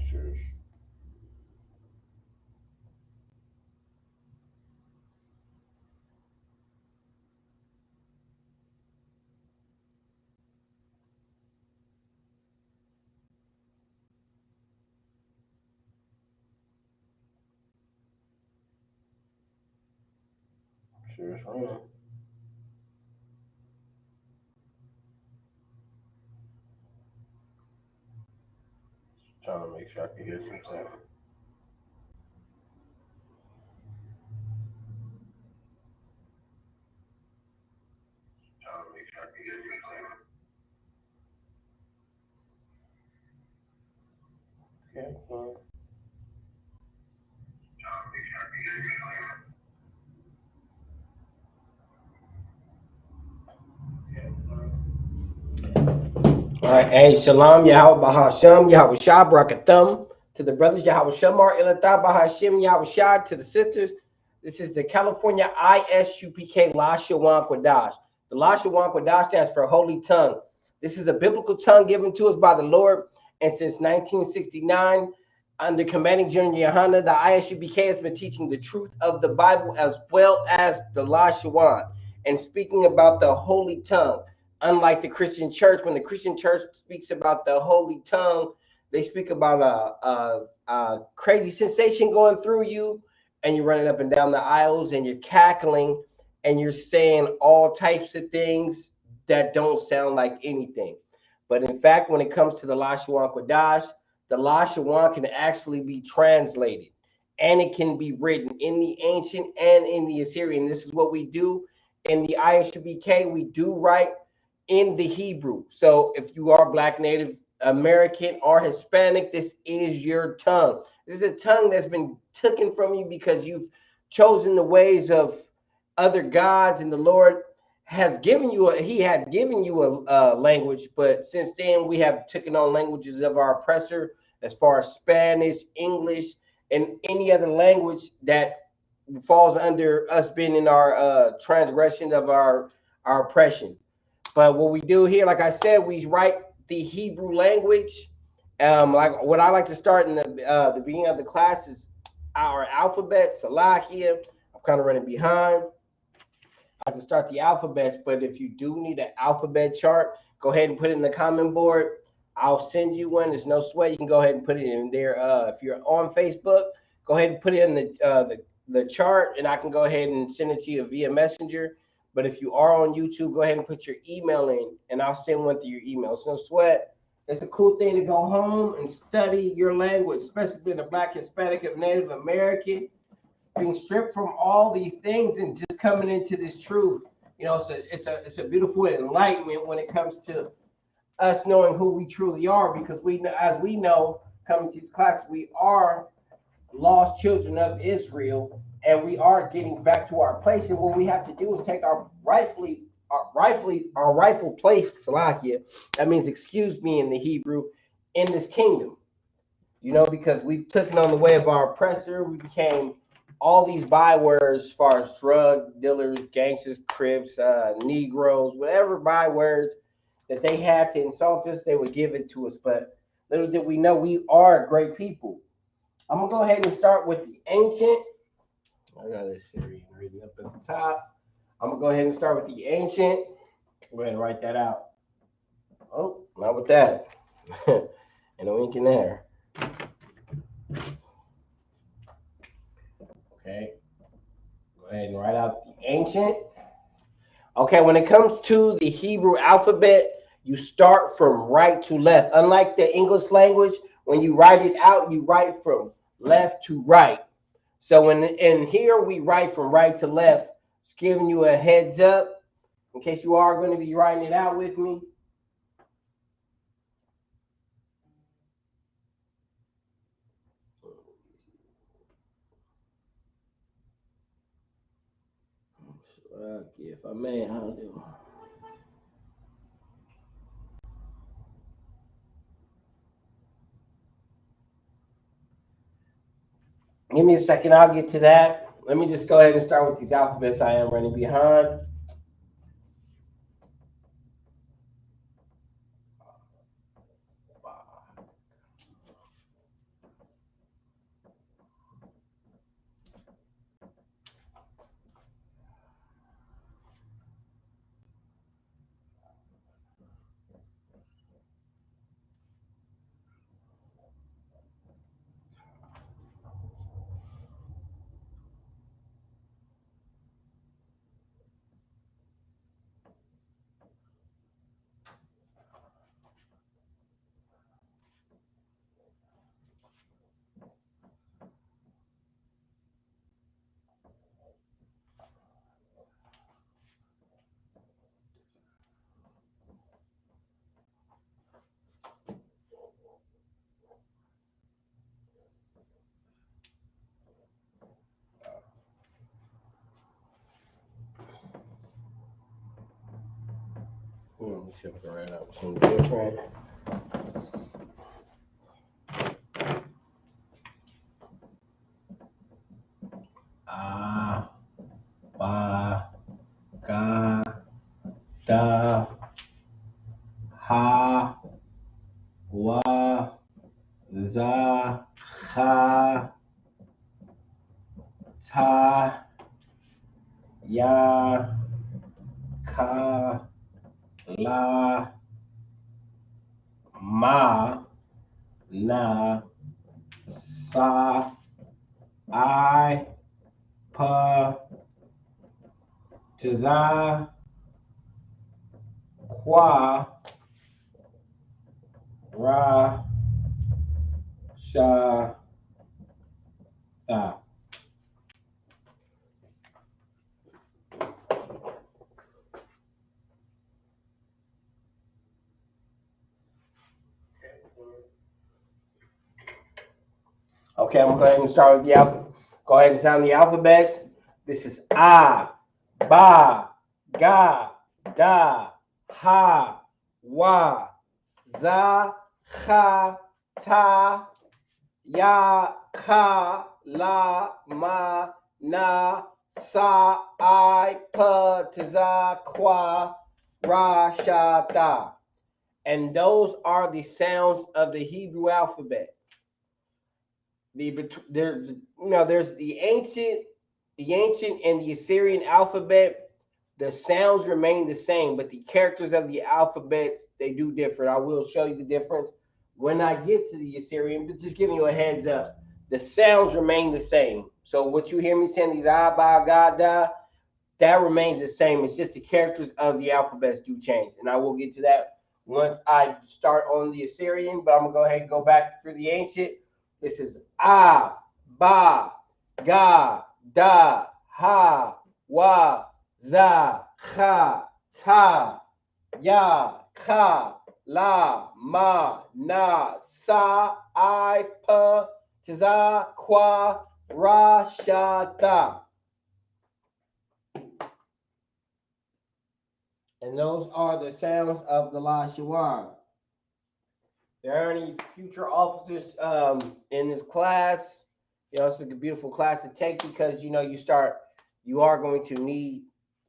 Sure. Sure. Trying to make sure I can hear something. Trying to make sure I can hear something. Okay, fine. Trying to make sure I can hear something. All right, hey, Shalom, Yahweh Bahasham, Yahweh Shah, Barakathum, to the brothers, Yahweh Shamar, Ilathah Bahashim, Yahweh Shah, to the sisters. This is the California Isupk Lashawan Qadash. The Lashawan Qadash stands for Holy Tongue. This is a biblical tongue given to us by the Lord, and since 1969, under commanding General Yohana, the Isupk has been teaching the truth of the Bible as well as the Lashawan, and speaking about the Holy Tongue. Unlike the Christian church, when the Christian church speaks about the holy tongue, they speak about a crazy sensation going through you, and you're running up and down the aisles, and you're cackling, and you're saying all types of things that don't sound like anything. But in fact, when it comes to the Lashawan Qadash, the Lashawan can actually be translated, and it can be written in the ancient and in the Assyrian. This is what we do in the Isupk. We do write in the Hebrew. So if you are Black, Native American, or Hispanic, this is your tongue. This is a tongue that's been taken from you because you've chosen the ways of other gods, and the Lord has given you he had given you a language, but since then we have taken on languages of our oppressor, as far as Spanish, English, and any other language that falls under us being in our transgression of our oppression. But what we do here, like I said, we write the Hebrew language. Like what I like to start in the beginning of the class is our alphabet, Salakia. I'm kind of running behind. I have to start the alphabets, but if you do need an alphabet chart, go ahead and put it in the comment board. I'll send you one. There's no sweat. You can go ahead and put it in there. If you're on Facebook, go ahead and put it in the chart, and I can go ahead and send it to you via Messenger. But if you are on YouTube, go ahead and put your email in, and I'll send one to your email. It's no sweat. It's a cool thing to go home and study your language, especially being a Black, Hispanic, or Native American, being stripped from all these things and just coming into this truth. You know, it's a beautiful enlightenment when it comes to us knowing who we truly are, because as we know, coming to these classes, we are lost children of Israel, and we are getting back to our place. And what we have to do is take our rightful place, Salakia. That means excuse me in the Hebrew, in this kingdom. You know, because we've taken on the way of our oppressor. We became all these bywords as far as drug dealers, gangsters, Crips, Negroes, whatever bywords that they had to insult us, they would give it to us. But little did we know, we are great people. I'm gonna go ahead and start with the ancient. I got this series written up at the top. I'm gonna go ahead and start with the ancient. Go ahead and write that out. Oh, not with that. And no ink in there. Okay. Go ahead and write out the ancient. Okay, when it comes to the Hebrew alphabet, you start from right to left. Unlike the English language, when you write it out, you write from left to right. So in here, we write from right to left. Just giving you a heads up in case you are going to be writing it out with me. If I may, I'll do. Give me a second, I'll get to that. Let me just go ahead and start with these alphabets I am running behind. Right up some different. Ah, ba, ga, da, ha, wa, za, ha, ta, ya, ka, la, ma, na, sa, I, pa, za, qua, ra, sha, ta. Okay, I'm going to go ahead and start with the alphabet. Go ahead and sound the alphabets. This is A, Ba, Ga, Da, Ha, Wa, Za, Ha, Ta, Ya, Ka, La, Ma, Na, Sa, I, Pa, Za, Qua, Ra, Sha, Ta. And those are the sounds of the Hebrew alphabet. There's the ancient and the Assyrian alphabet. The sounds remain the same, but the characters of the alphabets, they do differ. I will show you the difference when I get to the Assyrian, but just giving you a heads up. The sounds remain the same. So what you hear me saying, these ah, ba, ga, da, that remains the same. It's just the characters of the alphabets do change. And I will get to that once I start on the Assyrian, but I'm going to go ahead and go back through the ancient. This is A, Ba, Ga, Da, Ha, Wa, Za, Ha, Ta, Ya, Ka, La, Ma, Na, Sa, I, Pa, Za, Qua, Ra, Sha, Ta. And those are the sounds of the Lashawan. There are any future officers in this class. It's a beautiful class to take because you are going to need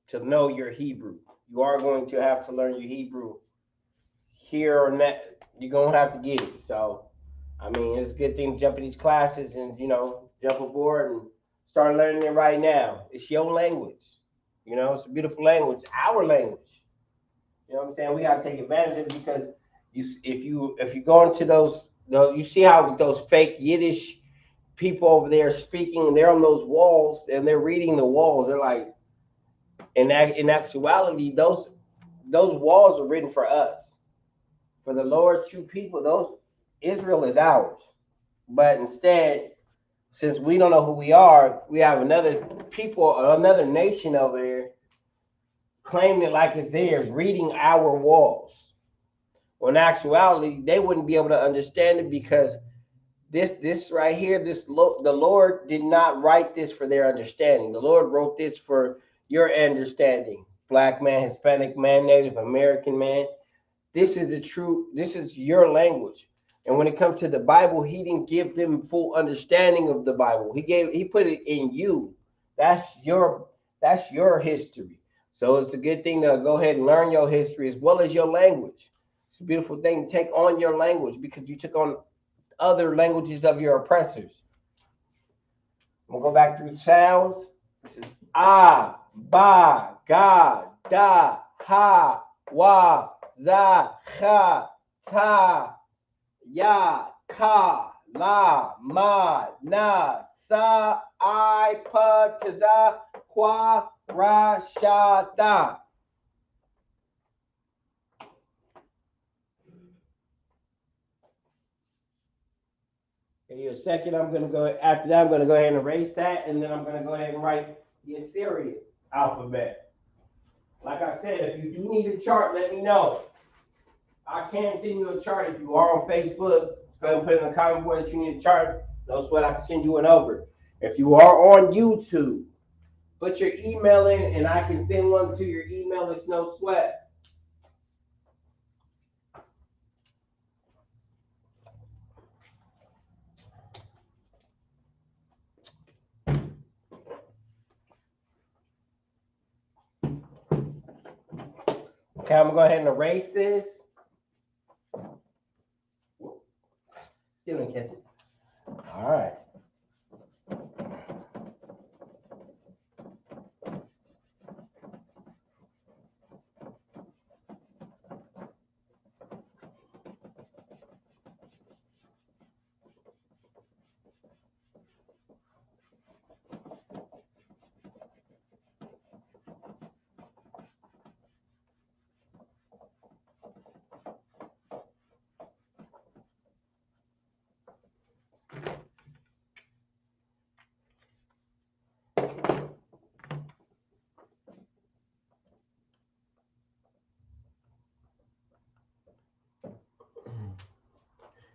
to know your Hebrew. You are going to have to learn your Hebrew here or that. You're gonna have to get it. So, I mean, it's a good thing to jump in these classes and jump aboard and start learning it right now. It's your language. It's a beautiful language, our language. You know what I'm saying? We gotta take advantage of it because if you go into those you see how those fake Yiddish people over there speaking, and they're on those walls and they're reading the walls. They're like, in actuality, those walls are written for us, for the Lord's true people. Those Israel is ours, but instead, since we don't know who we are, we have another nation over there claiming it like it's theirs, reading our walls. Well, in actuality, they wouldn't be able to understand it because this right here, the Lord did not write this for their understanding. The Lord wrote this for your understanding. Black man, Hispanic man, Native American man. This is your language. And when it comes to the Bible, he didn't give them full understanding of the Bible. He put it in you. That's your history. So it's a good thing to go ahead and learn your history as well as your language. It's a beautiful thing to take on your language because you took on other languages of your oppressors. We'll go back through sounds. This is A, Ba, Ga, Da, Ha, Wa, Za, Ha, Ta, Ya, Ka, La, Ma, Na, Sa, I, Pa, Za, Qua, Ra, Sha, Ta. Give you a second. After that, I'm going to go ahead and erase that, and then I'm going to go ahead and write the Assyrian alphabet. Like I said, if you do need a chart, let me know. I can send you a chart if you are on Facebook. Go ahead and put in the comment board that you need a chart. No sweat, I can send you one over. If you are on YouTube, put your email in, and I can send one to your email. It's no sweat. Okay, I'm gonna go ahead and erase this. Still didn't catch it. All right.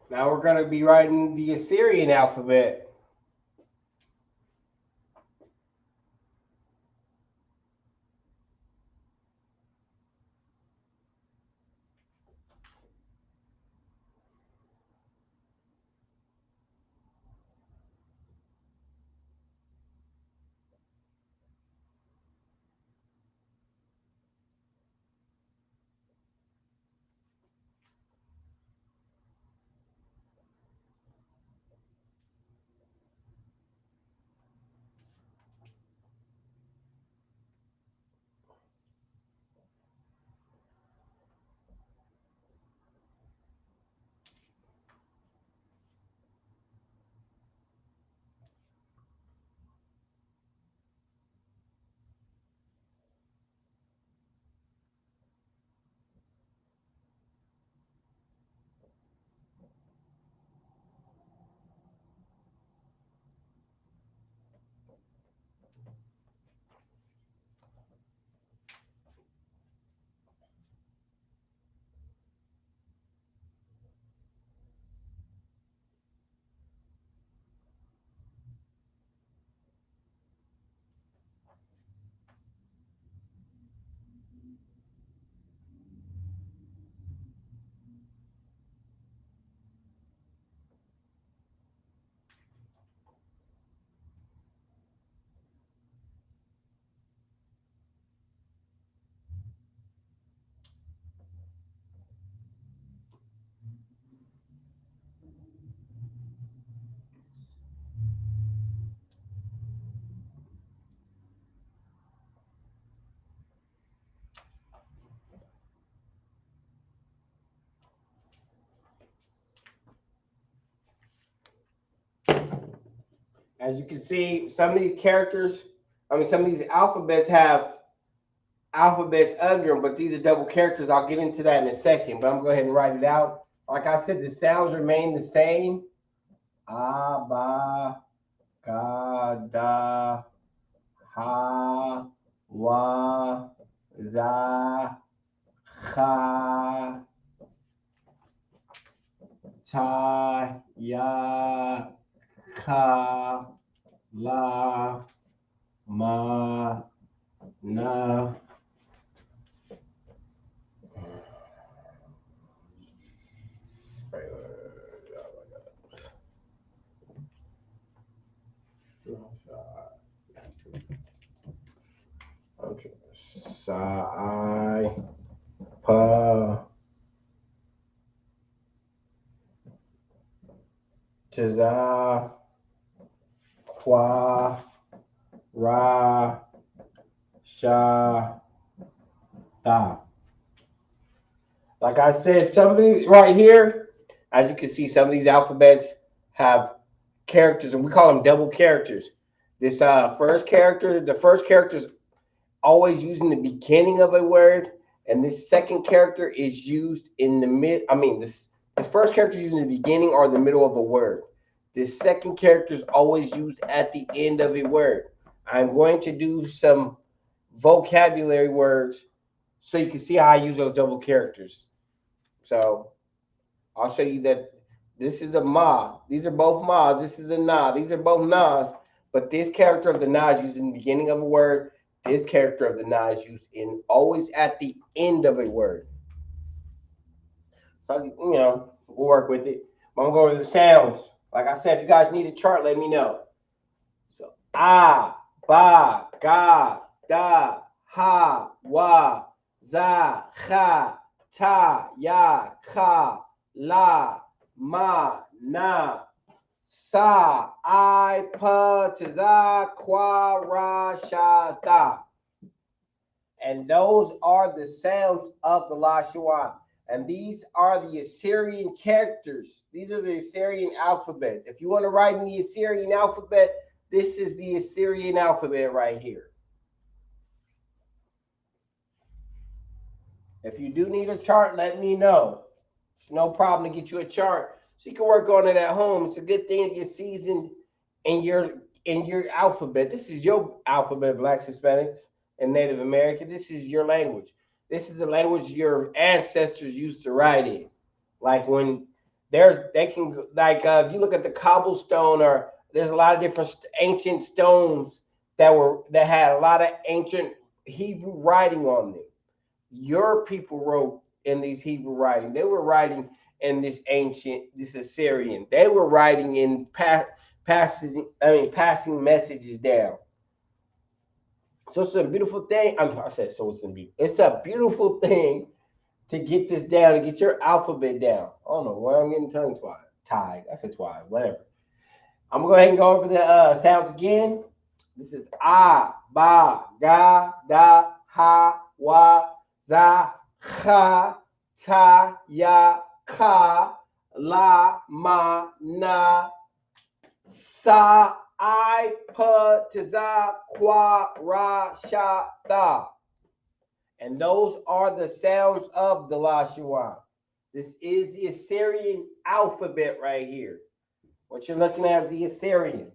Now we're going to be writing the Assyrian alphabet. As you can see, some of these characters, some of these alphabets have alphabets under them, but these are double characters. I'll get into that in a second, but I'm going to go ahead and write it out. Like I said, the sounds remain the same. A, ba, ga, da, ha, wa, za, cha, ta, ya, ka, la, ma, na. Sa, I, pa, Taza, Kwa, Ra, Sha, Da. Like I said, some of these right here, as you can see, some of these alphabets have characters, and we call them double characters. This first character, the first character is always used in the beginning of a word, and this second character is used in the mid. The first character is used in the beginning or the middle of a word. This second character is always used at the end of a word. I'm going to do some vocabulary words so you can see how I use those double characters. So I'll show you that this is a ma. These are both mas. This is a na. These are both nas. But this character of the na is used in the beginning of a word. This character of the na is used in always at the end of a word. So, we'll work with it. I'm going to go over the sounds. Like I said, if you guys need a chart, let me know. So, a, ba, ga, da, ha, wa, za, cha, ta, ya, ka, la, ma, na, sa, I, pa, za, qua, ra, sha, ta. And those are the sounds of the Lashawan. And these are the Assyrian characters. These are the Assyrian alphabet. If you want to write in the Assyrian alphabet, this is the Assyrian alphabet right here. If you do need a chart, let me know. It's no problem to get you a chart so you can work on it at home. It's a good thing to get seasoned in your alphabet. This is your alphabet, Blacks, Hispanics, and Native American. This is your language. This is the language your ancestors used to write in. Like when they can if you look at the cobblestone, or there's a lot of different ancient stones that had a lot of ancient Hebrew writing on them. Your people wrote in these Hebrew writing. They were writing in this Assyrian. They were writing in passing messages down. So it's a beautiful thing. I said so it's beautiful. It's a beautiful thing to get this down, to get your alphabet down. I don't know why I'm getting tongue tied. I said twide, whatever. I'm gonna go ahead and go over the sounds again. This is a, ba, ga, da, ha, wa, za, cha, ta, ya, ka, la, ma, na, sa, I, pa, za, qua, ra, sha, ta. And those are the sounds of the Lashawan. This is the Assyrian alphabet right here. What you're looking at is the Assyrian.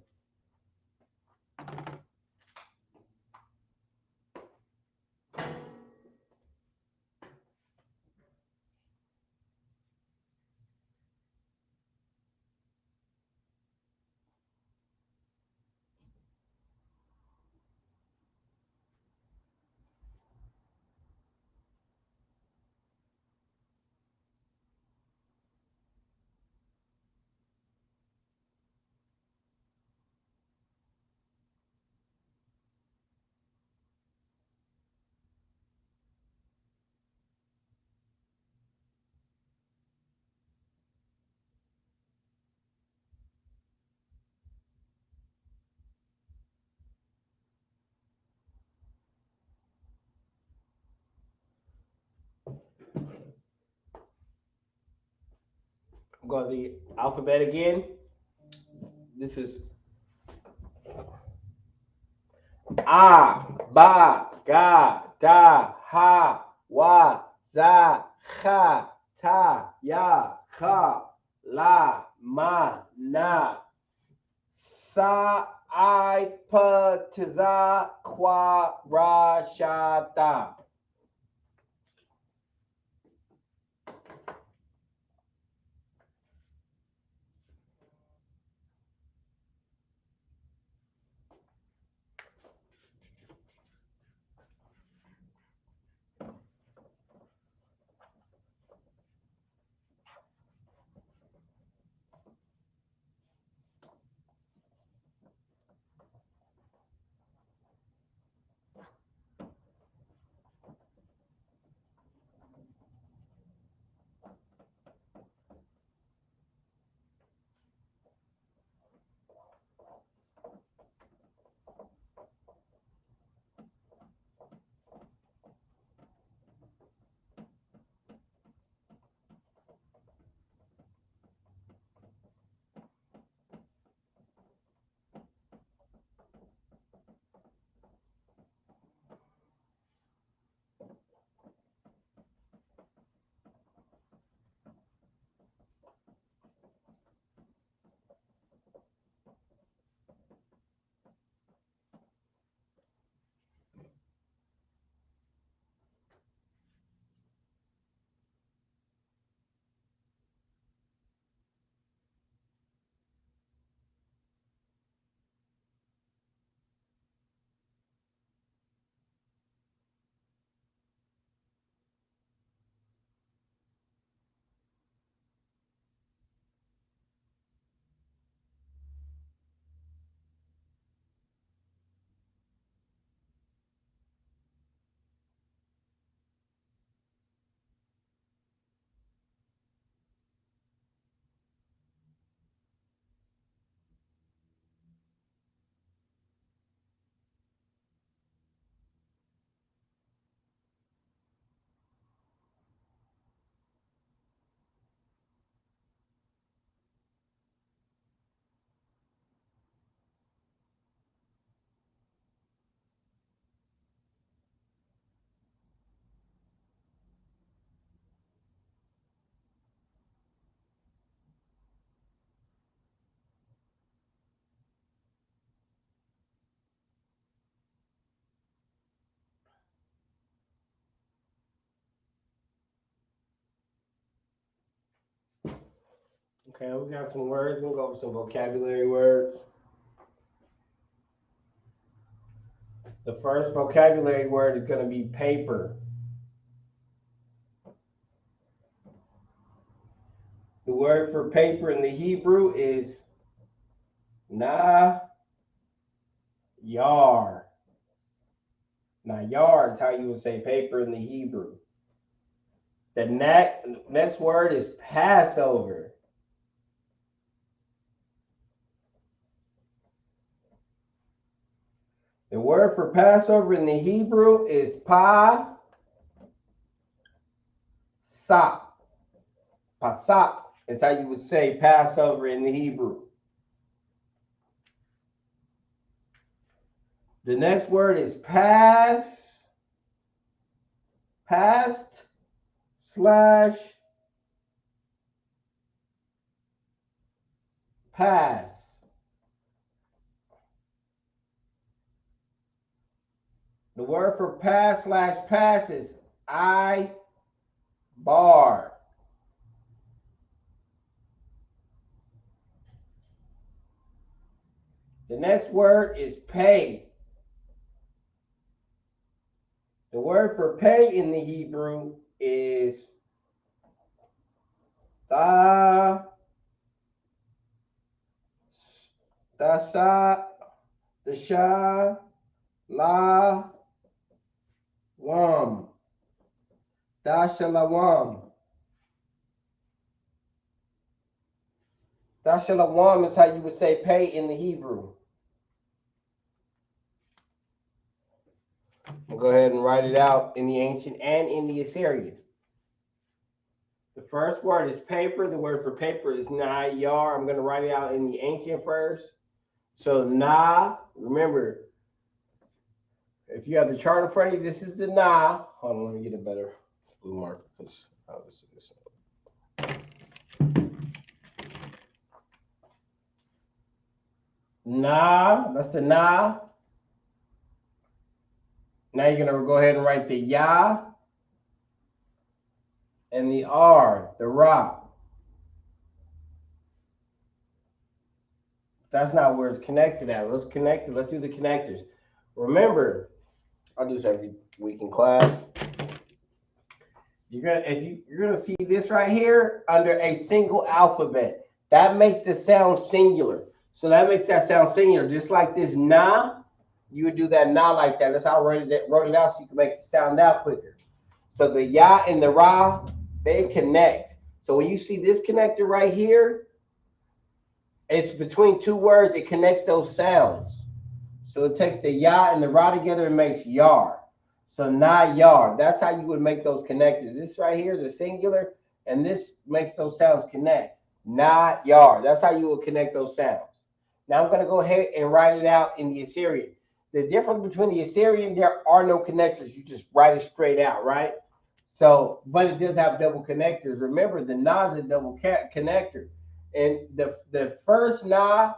I'm going to the alphabet again. This is A, Ba, Ga, Da, Ha, Wa, Za, Cha, Ta, Ya, Ka, La, Ma, Na, Sa, I, Pa, Za, Qua, Ra, Sha, Ta. Okay, we got some words. We'll go over some vocabulary words. The first vocabulary word is going to be paper. The word for paper in the Hebrew is na yar. Now, yar is how you would say paper in the Hebrew. The next word is Passover. The word for Passover in the Hebrew is pa-sak. Pasak is how you would say Passover in the Hebrew. The next word is past slash pass. The word for pass slash pass is bar. The next word is pay. The word for pay in the Hebrew is dasha la wam. Dashalawam. Dashalawam is how you would say pay in the Hebrew. We'll go ahead and write it out in the ancient and in the Assyrian. The first word is paper. The word for paper is na yar. I'm going to write it out in the ancient first. So na, remember, if you have the chart in front of you, this is the na. Hold on, let me get a better blue marker because obviously this. Na, that's the na. Now you're going to go ahead and write the ya and the r, the ra. That's not where it's connected at. Let's connect it. Let's do the connectors. Remember, I'll do this every week in class. You're gonna see this right here under a single alphabet. That makes the sound singular. So that makes that sound singular. Just like this na, you would do that na like that. That's how I wrote it out so you can make it sound out quicker. So the ya and the ra, they connect. So when you see this connector right here, it's between two words. It connects those sounds. So it takes the ya and the ra together and makes yar. So na yar. That's how you would make those connectors. This right here is a singular, and this makes those sounds connect. Na yar. That's how you would connect those sounds. Now I'm going to go ahead and write it out in the Assyrian. The difference between the Assyrian, there are no connectors. You just write it straight out, right? So, but it does have double connectors. Remember, the na is a double connector. And the first na,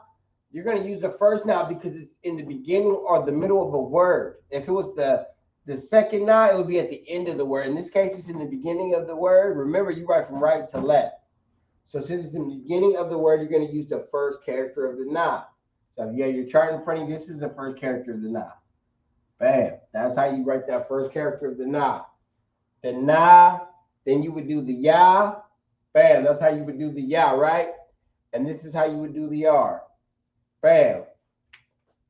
you're going to use the first na because it's in the beginning or the middle of a word. If it was the second na, it would be at the end of the word. In this case, it's in the beginning of the word. Remember, you write from right to left. So since it's in the beginning of the word, you're going to use the first character of the na. So if you have your chart in front of you, this is the first character of the na. Bam. That's how you write that first character of the na. The na, then you would do the ya. Bam. That's how you would do the ya, right? And this is how you would do the R. Bam.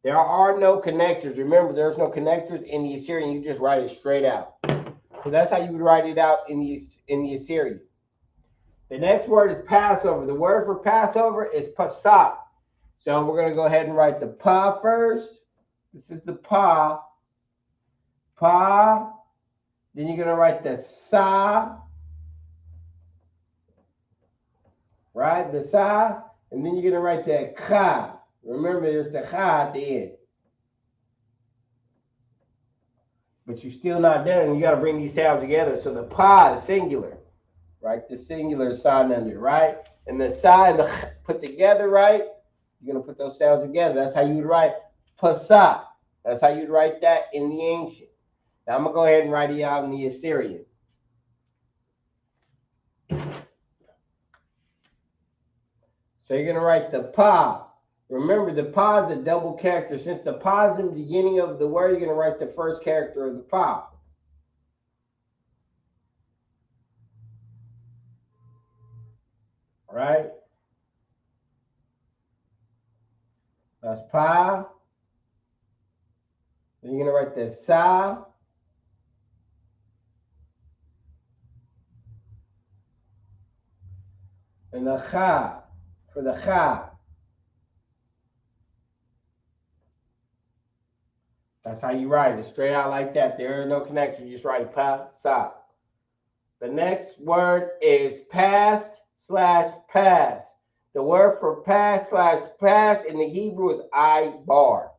There are no connectors. Remember, there's no connectors in the Assyrian. You just write it straight out. So that's how you would write it out in the Assyrian. The next word is Passover. The word for Passover is pasak. So we're going to go ahead and write the pa first. This is the pa. Pa. Then you're going to write the sa. Right? The sa. And then you're going to write the ka. Remember, there's the cha at the end. But you're still not done. You got to bring these sounds together. So the pa is singular. Right? The singular sound under, right? And the sa and the ch put together, right? You're going to put those sounds together. That's how you would write pasak. That's how you'd write that in the ancient. Now I'm going to go ahead and write it out in the Assyrian. So you're going to write the pa. Remember, the pa is a double character. Since the pa is in the beginning of the word, you're going to write the first character of the pa. All right? That's pa. Then you're going to write the sa. And the cha for the cha. That's how you write it, straight out like that. There is no connection. You just write pa, sa. The next word is past/pass. The word for past/pass in the Hebrew is I bar.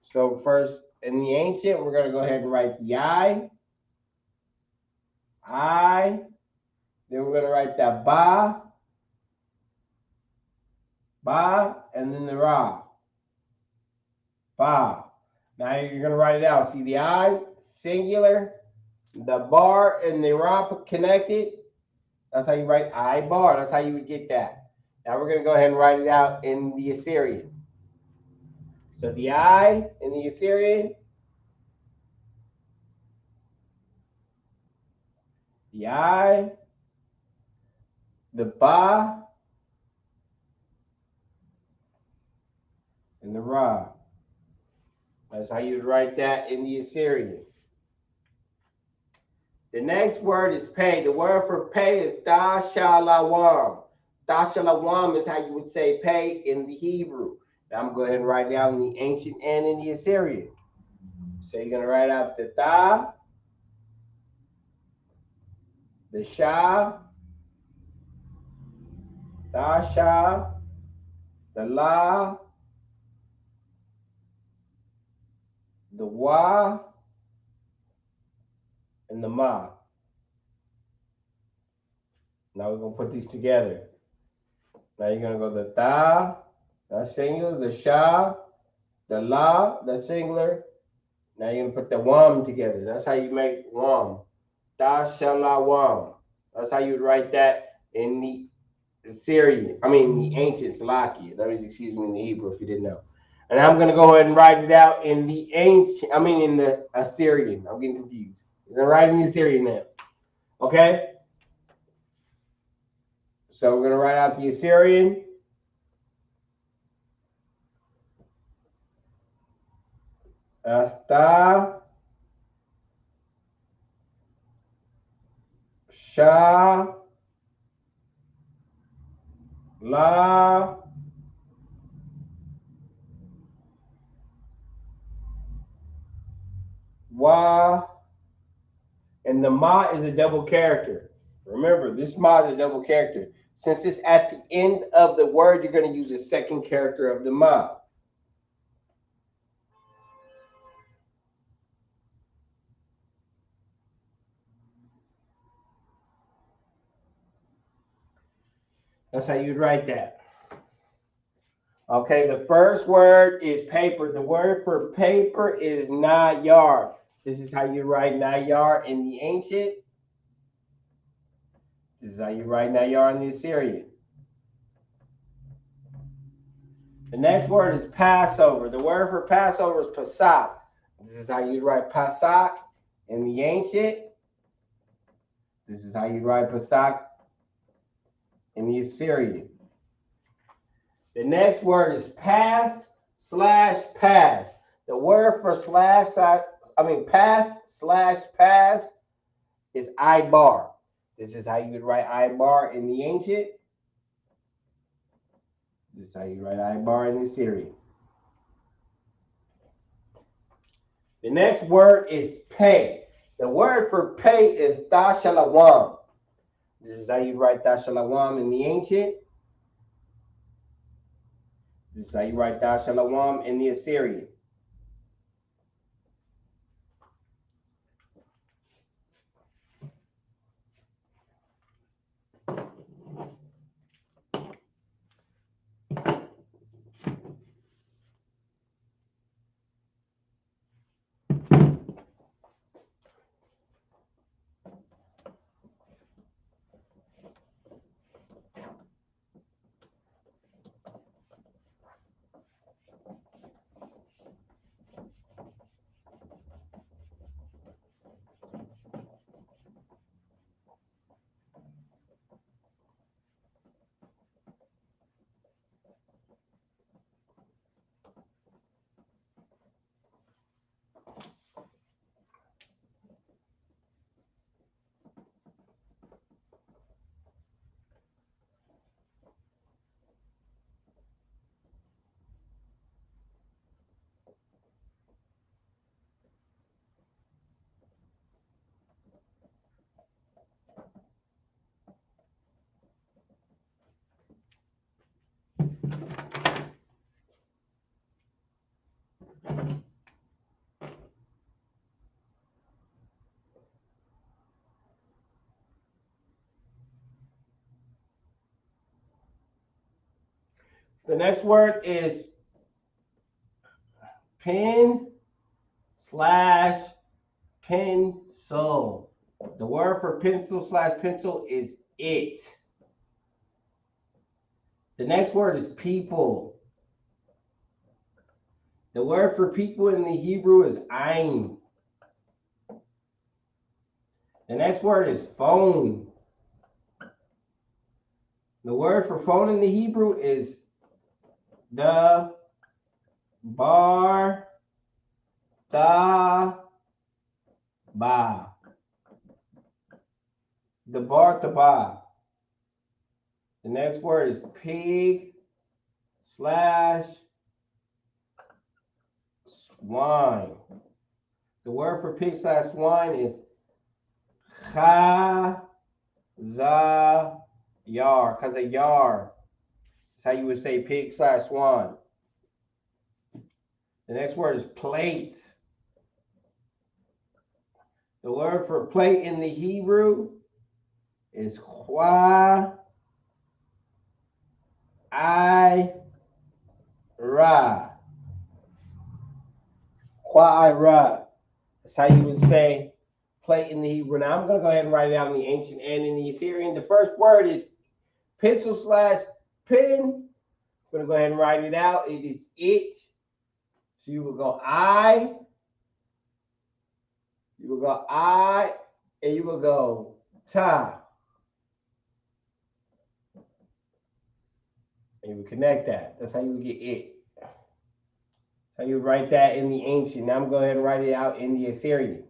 So first, in the ancient, we're going to go ahead and write the I. Then we're going to write the ba, and then the ra. Ba. Now you're going to write it out. See the I, singular, the bar and the ra connected. That's how you write I bar. That's how you would get that. Now we're going to go ahead and write it out in the Assyrian. So the I in the Assyrian, the I, the ba, and the ra. That's how you would write that in the Assyrian. The next word is pay. The word for pay is dashalawam. Dashalawam is how you would say pay in the Hebrew. Now I'm going to go ahead and write down in the ancient and in the Assyrian. So you're going to write out the da, the sha, dasha, the la, the wa, and the ma. Now we're going to put these together. Now you're going to go the da, that's singular, the sha, the la, the singular. Now you're going to put the wam together. That's how you make wam. Dashalawam. That's how you would write that in the Assyrian. I mean, the ancient Salakia. That means, excuse me, in the Hebrew if you didn't know. And I'm going to go ahead and write it out in the ancient, in the Assyrian. I'm getting confused. I'm going to write in the Assyrian now. Okay? So we're going to write out the Assyrian. Asta, Sha, La, Wa, and the Ma is a double character. Remember, this Ma is a double character. Since it's at the end of the word, you're going to use the second character of the Ma. That's how you'd write that. Okay, the first word is paper. The word for paper is nayar. This is how you write nayar in the ancient. This is how you write nayar in the Assyrian. The next word is Passover. The word for Passover is pasak. This is how you write pasak in the ancient. This is how you write pasak in the Assyrian. The next word is past/pass. The word for past/pass is I-bar. This is how you would write I-bar in the ancient. This is how you write I-bar in the Assyrian. The next word is pay. The word for pay is dashalawam. This is how you write dashalawam in the ancient. This is how you write dashalawam in the Assyrian. The next word is pen / pencil. The word for pencil / pencil is it. The next word is people. The word for people in the Hebrew is ein. The next word is phone. The word for phone in the Hebrew is the bar ta ba. The bar ta ba. The next word is pig / swine. The word for pig / swine is chazayar. Chazayar. That's how you would say pig / swine. The next word is plate. The word for plate in the Hebrew is qua I ra. Qua ra. That's how you would say plate in the Hebrew. Now I'm going to go ahead and write it out in the ancient and in the Assyrian. The first word is pencil / pen. I'm going to go ahead and write it out. It is it. So you will go I. You will go I, and you will go ta. And you will connect that. That's how you would get it. How you write that in the ancient. Now I'm going to go ahead and write it out in the Assyrian.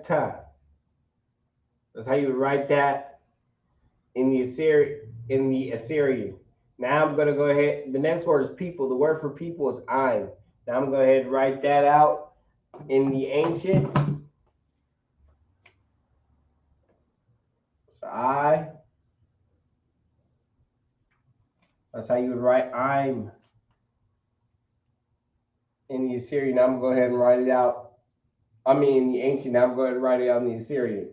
Ta. That's how you would write that in the Assyrian. Now I'm going to go ahead. The next word is people. The word for people is ein. Now I'm going to go ahead and write that out in the ancient. So I. That's how you would write I'm in the Assyrian. Now I'm going to go ahead and write it out. In the ancient. Now I'm going to write it out in the Assyrian.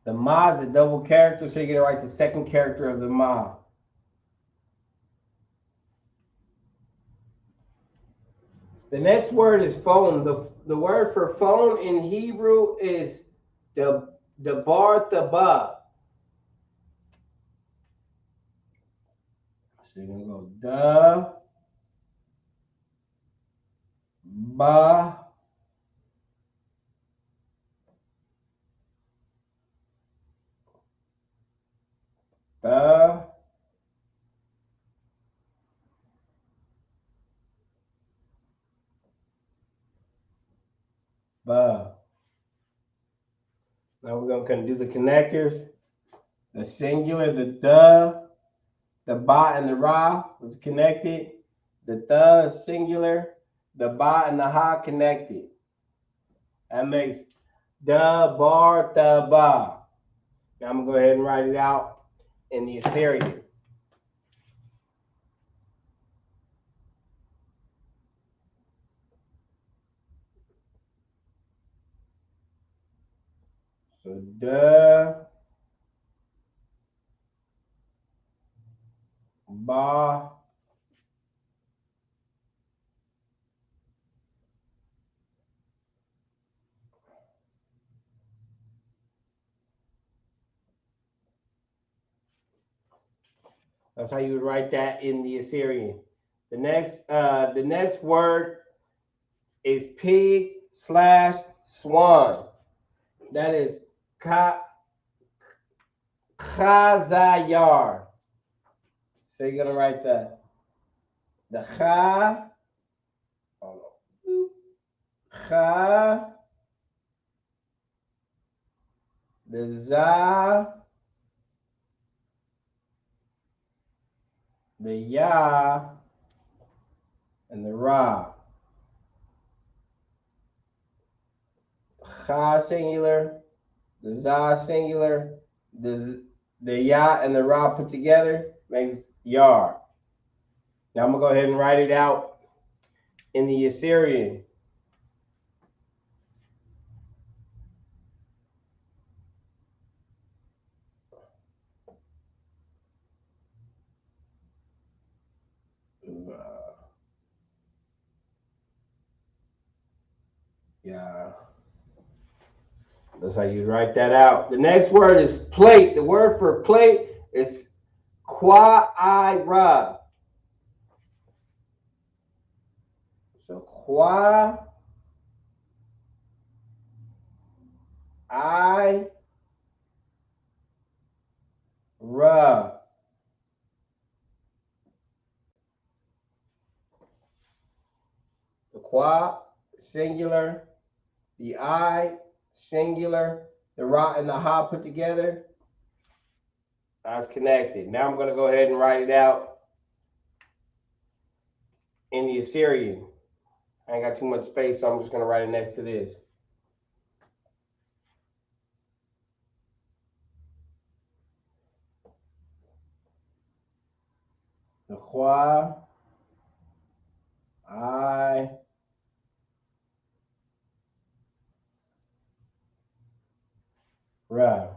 The ma is a double character, so you're going to write the second character of the ma. The next word is phone. The word for phone in Hebrew is the bar ba. So you're going to go the ba the ba. Now we're going to do the connectors. The singular, the ba and the ra was connected. The is singular. The ba and the ha connected. That makes the bar the ba. Now I'm going to go ahead and write it out in the Assyrian. So the ba That's how you would write that in the Assyrian. The next word is pig / swan. That is chazayar. So you're gonna write the cha, the za, the ya, and the Ra. Cha singular, the Za singular, the Ya and the Ra put together makes Yar. Now I'm going to go ahead and write it out in the Assyrian. Yeah. That's how you write that out. The next word is plate. The word for plate is Qua-I-Ra. So Qua-I-Ra. The Qua, singular. The I, singular. The Ra and the Ha put together. That's connected. Now I'm going to go ahead and write it out in the Assyrian. I ain't got too much space, so I'm just going to write it next to this. The Qua, I, Ra.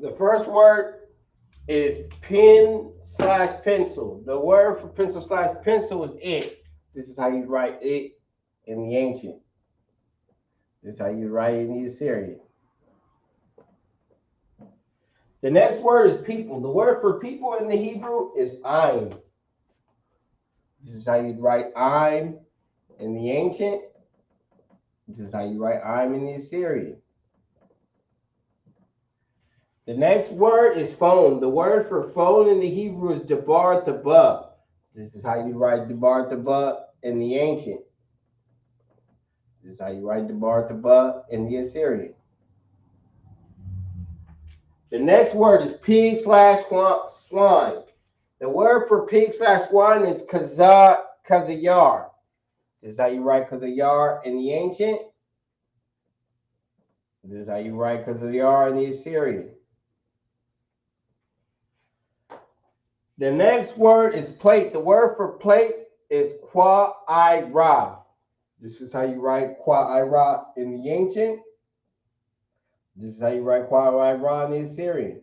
The first word is pen/pencil. The word for pencil/pencil is it. This is how you write it in the ancient. This is how you write it in the Assyrian. The next word is people. The word for people in the Hebrew is I'm. This is how you write I'm in the ancient. This is how you write I'm in the Assyrian. The next word is phone. The word for phone in the Hebrew is debar taba. This is how you write debar taba in the ancient. This is how you write debar taba in the Assyrian. The next word is pig/swine. The word for pig/swine is kazayar. This is how you write kazayar in the ancient. This is how you write kazayar in the Assyrian. The next word is plate. The word for plate is Qua-I-Ra. This is how you write Qua-I-Ra in the ancient. This is how you write Qua-I-Ra in the Assyrian.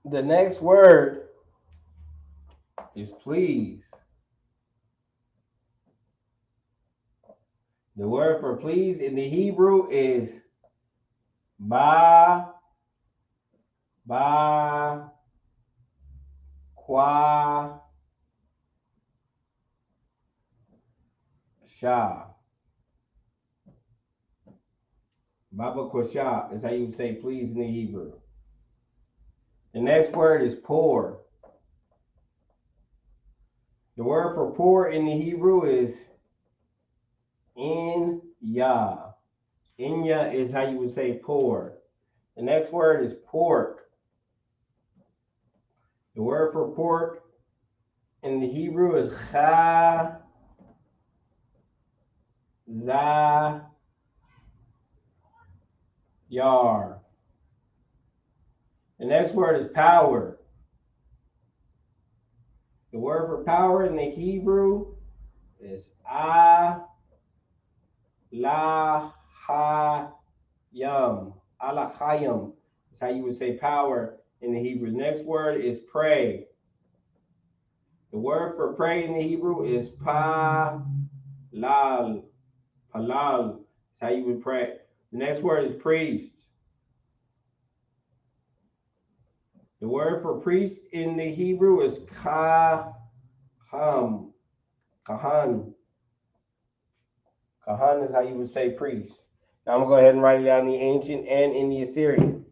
The next word is please. The word for please in the Hebrew is ba, qua, sha. Baba Kosha is how you would say please in the Hebrew. The next word is poor. The word for poor in the Hebrew is inya. Inya is how you would say poor. The next word is pork. The word for pork in the Hebrew is cha, za, yar. The next word is power. The word for power in the Hebrew is Alahayim. Alahayim. That's how you would say power in the Hebrew. The next word is pray. The word for pray in the Hebrew is palal. Palal. That's how you would pray. The next word is priest. The word for priest in the Hebrew is kahan. Kahan. Kahan is how you would say priest. Now I'm going to go ahead and write it down in the ancient and in the Assyrian.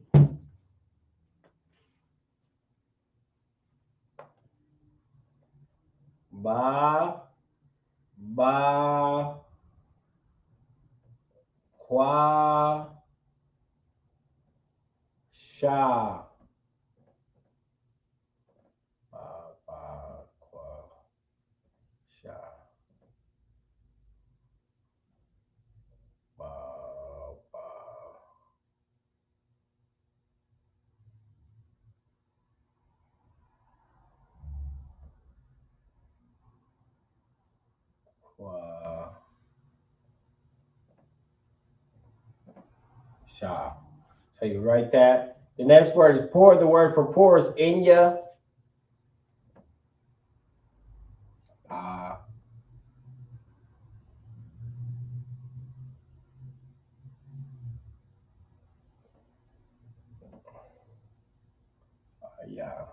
Kwa, sha. Kwa, sha. Kwa, sha. So you write that. The next word is pour. The word for pour is inya. Yeah.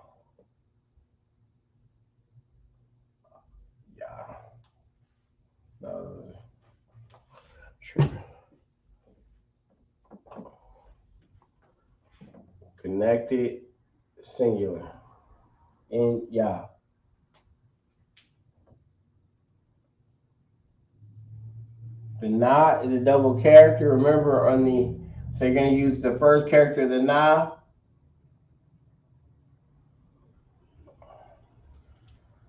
Yeah. No. True. Connected, singular. In yeah. The na is a double character. Remember on the, so you're going to use the first character of the na.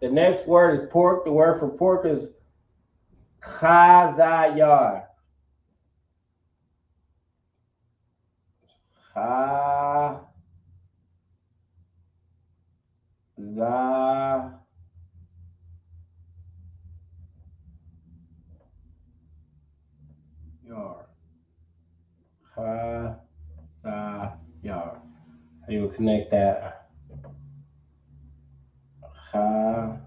The next word is pork. The word for pork is chazayar. Chazayar. Chazayar. How you would connect that? Chazayar.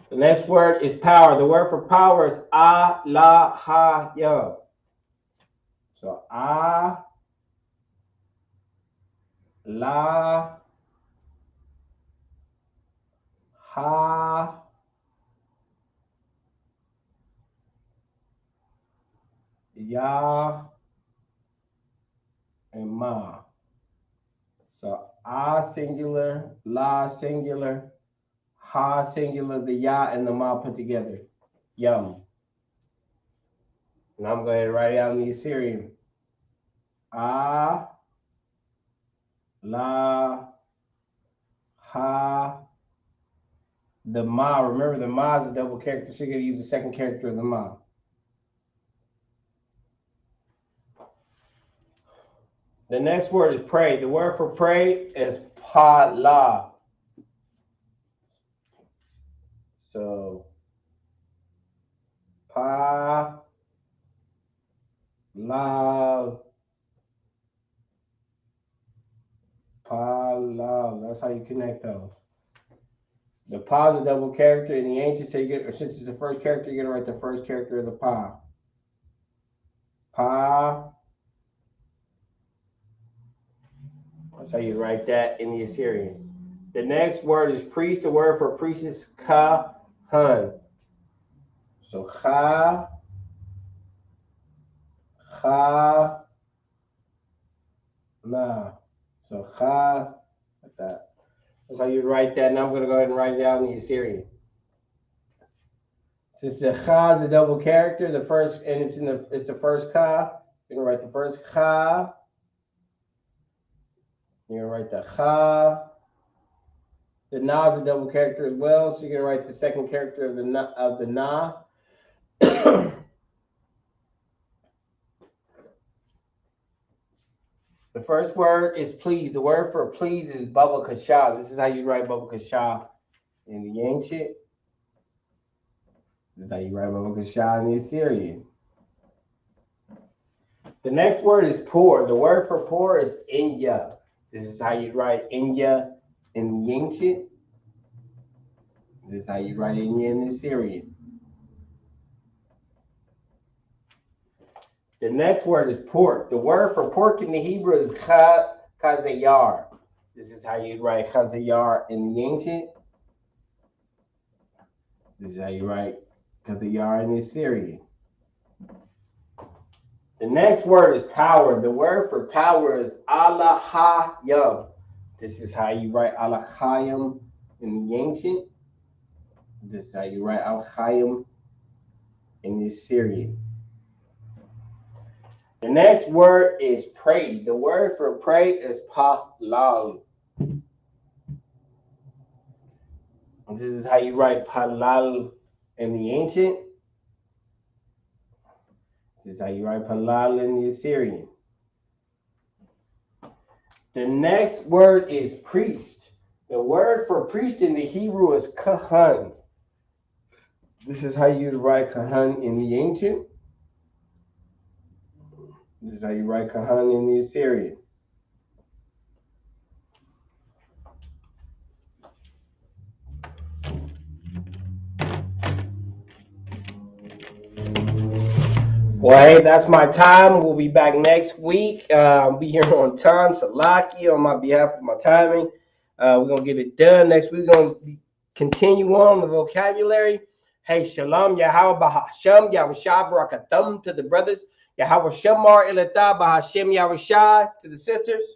The next word is power. The word for power is Alahayim. So La Ha Ya and Ma. So singular, La singular, Ha singular, the Ya and the Ma put together. Yum. And I'm going to write it out in the Assyrian. La Ha. The Ma, remember the Ma is a double character, so you're going to use the second character of the Ma. The next word is pray. The word for pray is pala. So pa la That's how you connect those. The pa is a double character in the ancient, so you get, or since it's the first character, you're gonna write the first character of the pa. Pa. That's how you write that in the Assyrian. The next word is priest. The word for priest is kahan. So cha na. So like that. That's how you write that. Now I'm gonna go ahead and write it down in the Assyrian. Since the cha is a double character, the first, and it's the first ka, you're gonna write the first cha. You're gonna write the cha. The na is a double character as well, so you're gonna write the second character of the na. The first word is please. The word for please is Baba Kasha. This is how you write Baba Kasha in the ancient. This is how you write Baba Kasha in the Assyrian. The next word is poor. The word for poor is Inya. This is how you write Inya in the ancient. This is how you write Inya in the Assyrian. The next word is pork. The word for pork in the Hebrew is chazayar. This is how you write chazayar in the ancient. This is how you write chazayar in the Assyrian. The next word is power. The word for power is alahayim. This is how you write alahayim in the ancient. This is how you write alahayim in the Assyrian. The next word is pray. The word for pray is palal. This is how you write palal in the ancient. This is how you write palal in the Assyrian. The next word is priest. The word for priest in the Hebrew is kahan. This is how you write kahan in the ancient. This is how you write kahan in the Assyrian. Well, hey, that's my time. We'll be back next week. I'll be here on time. Salaki on my behalf of my timing. We're going to get it done next week. We're going to continue on the vocabulary. Hey, shalom, Yahweh Bahasham, Yahweh Shah, Barakathum to the brothers. Yahweh Shamar Ilatah Bahasham Yahweh Shah to the sisters.